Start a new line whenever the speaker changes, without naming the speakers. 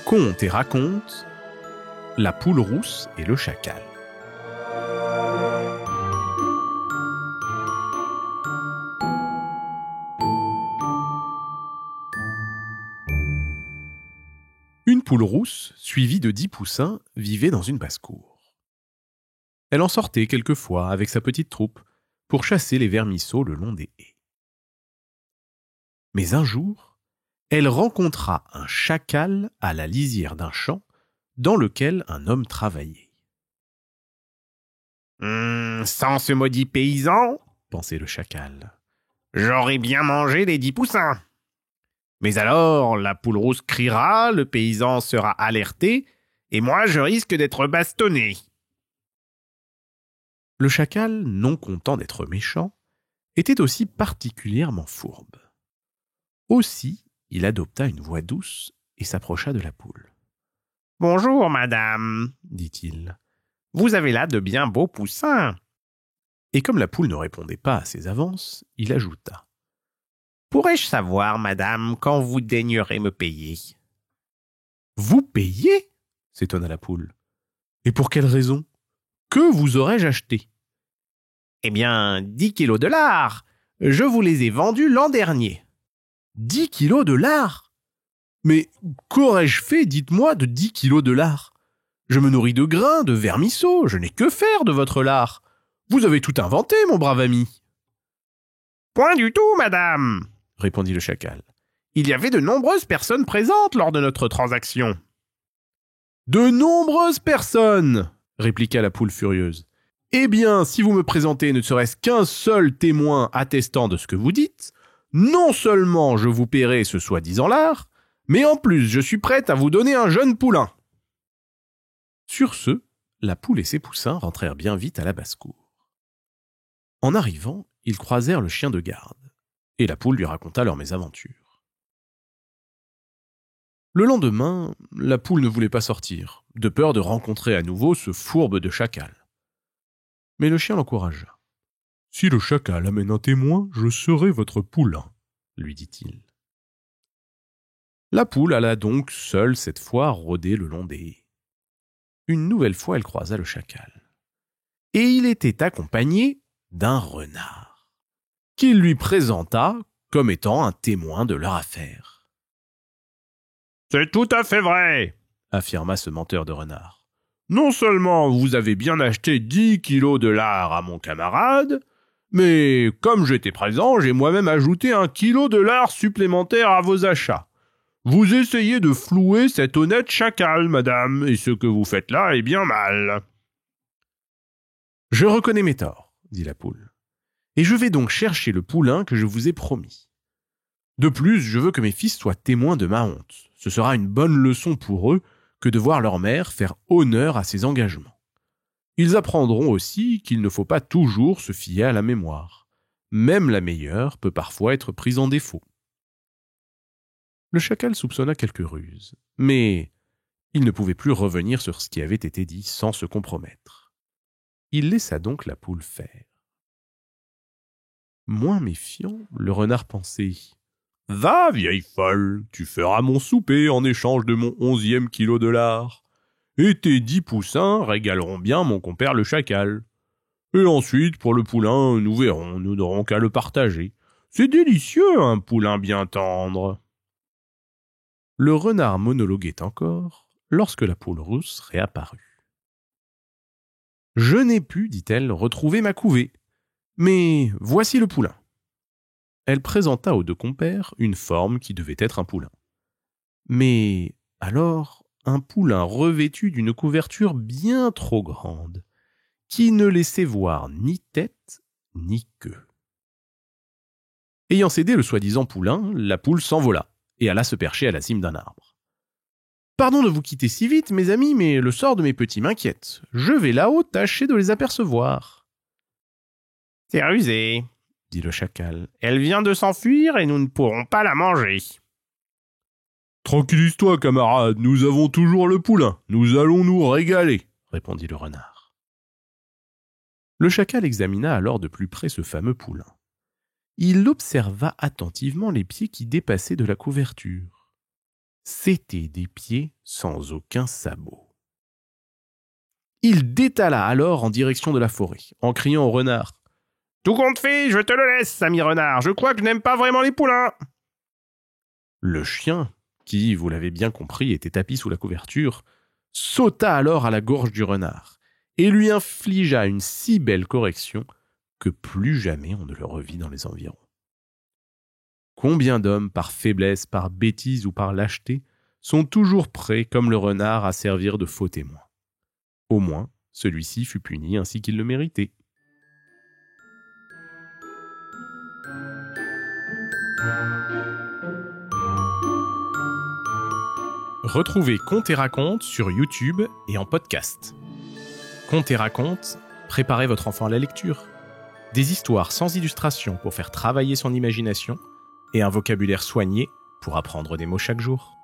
Conte et raconte La poule rousse et le chacal. Une poule rousse, suivie de 10 poussins, vivait dans une basse-cour. Elle en sortait quelquefois avec sa petite troupe pour chasser les vermisseaux le long des haies. Mais un jour, elle rencontra un chacal à la lisière d'un champ dans lequel un homme travaillait.
« Sans ce maudit paysan,
pensait le chacal,
j'aurais bien mangé les 10 poussins. Mais alors, la poule rousse criera, le paysan sera alerté, et moi je risque d'être bastonné. »
Le chacal, non content d'être méchant, était aussi particulièrement fourbe. Aussi, il adopta une voix douce et s'approcha de la poule.
« Bonjour, madame,
dit-il.
Vous avez là de bien beaux poussins. »
Et comme la poule ne répondait pas à ses avances, il ajouta.
« Pourrais-je savoir, madame, quand vous daignerez me payer ?»«
Vous payer ?» s'étonna la poule. « Et pour quelle raison ? Que vous aurais-je acheté ?»«
Eh bien, 10 kilos de lard. Je vous les ai vendus l'an dernier. »
10 kilos de lard ? Mais qu'aurais-je fait, dites-moi, de 10 kilos de lard ? Je me nourris de grains, de vermisseaux, je n'ai que faire de votre lard. Vous avez tout inventé, mon brave ami. »«
Point du tout, madame, »
répondit le chacal.
« Il y avait de nombreuses personnes présentes lors de notre transaction. »«
De nombreuses personnes !» répliqua la poule furieuse. « Eh bien, si vous me présentez ne serait-ce qu'un seul témoin attestant de ce que vous dites, non seulement je vous paierai ce soi-disant lard, mais en plus je suis prête à vous donner un jeune poulain. » Sur ce, la poule et ses poussins rentrèrent bien vite à la basse-cour. En arrivant, ils croisèrent le chien de garde, et la poule lui raconta leur mésaventure. Le lendemain, la poule ne voulait pas sortir, de peur de rencontrer à nouveau ce fourbe de chacal. Mais le chien l'encouragea. « Si le chacal amène un témoin, je serai votre poulain, » lui dit-il. La poule alla donc seule cette fois rôder le long des haies. Une nouvelle fois, elle croisa le chacal. Et il était accompagné d'un renard, qu'il lui présenta comme étant un témoin de leur affaire.
« C'est tout à fait vrai, »
affirma ce menteur de renard.
« Non seulement vous avez bien acheté 10 kilos de lard à mon camarade, mais comme j'étais présent, j'ai moi-même ajouté 1 kilo de lard supplémentaire à vos achats. Vous essayez de flouer cet honnête chacal, madame, et ce que vous faites là est bien mal. »«
Je reconnais mes torts, dit la poule, et je vais donc chercher le poulain que je vous ai promis. De plus, je veux que mes fils soient témoins de ma honte. Ce sera une bonne leçon pour eux que de voir leur mère faire honneur à ses engagements. Ils apprendront aussi qu'il ne faut pas toujours se fier à la mémoire. Même la meilleure peut parfois être prise en défaut. » Le chacal soupçonna quelques ruses, mais il ne pouvait plus revenir sur ce qui avait été dit sans se compromettre. Il laissa donc la poule faire. Moins méfiant, le renard pensait « Va, vieille folle, tu feras mon souper en échange de mon 11e kilo de lard. Et tes 10 poussins régaleront bien mon compère le chacal. Et ensuite, pour le poulain, nous verrons, nous n'aurons qu'à le partager. C'est délicieux, un poulain bien tendre. » Le renard monologuait encore lorsque la poule rousse réapparut. « Je n'ai pu, dit-elle, retrouver ma couvée. Mais voici le poulain. » Elle présenta aux deux compères une forme qui devait être un poulain. Mais alors, un poulain revêtu d'une couverture bien trop grande, qui ne laissait voir ni tête ni queue. Ayant cédé le soi-disant poulain, la poule s'envola et alla se percher à la cime d'un arbre. « Pardon de vous quitter si vite, mes amis, mais le sort de mes petits m'inquiète. Je vais là-haut tâcher de les apercevoir. »«
C'est rusé, » dit le chacal. « Elle vient de s'enfuir et nous ne pourrons pas la manger. »«
Tranquillise-toi, camarade, nous avons toujours le poulain. Nous allons nous régaler, » répondit le renard. Le chacal examina alors de plus près ce fameux poulain. Il observa attentivement les pieds qui dépassaient de la couverture. C'étaient des pieds sans aucun sabot. Il détala alors en direction de la forêt, en criant au renard. « Tout compte fait, je te le laisse, ami renard, je crois que je n'aime pas vraiment les poulains !» Le chien, qui, vous l'avez bien compris, était tapi sous la couverture, sauta alors à la gorge du renard et lui infligea une si belle correction que plus jamais on ne le revit dans les environs. Combien d'hommes, par faiblesse, par bêtise ou par lâcheté, sont toujours prêts, comme le renard, à servir de faux témoins. Au moins, celui-ci fut puni ainsi qu'il le méritait. Retrouvez Contes et Racontes sur YouTube et en podcast. Contes et Racontes, préparez votre enfant à la lecture. Des histoires sans illustration pour faire travailler son imagination et un vocabulaire soigné pour apprendre des mots chaque jour.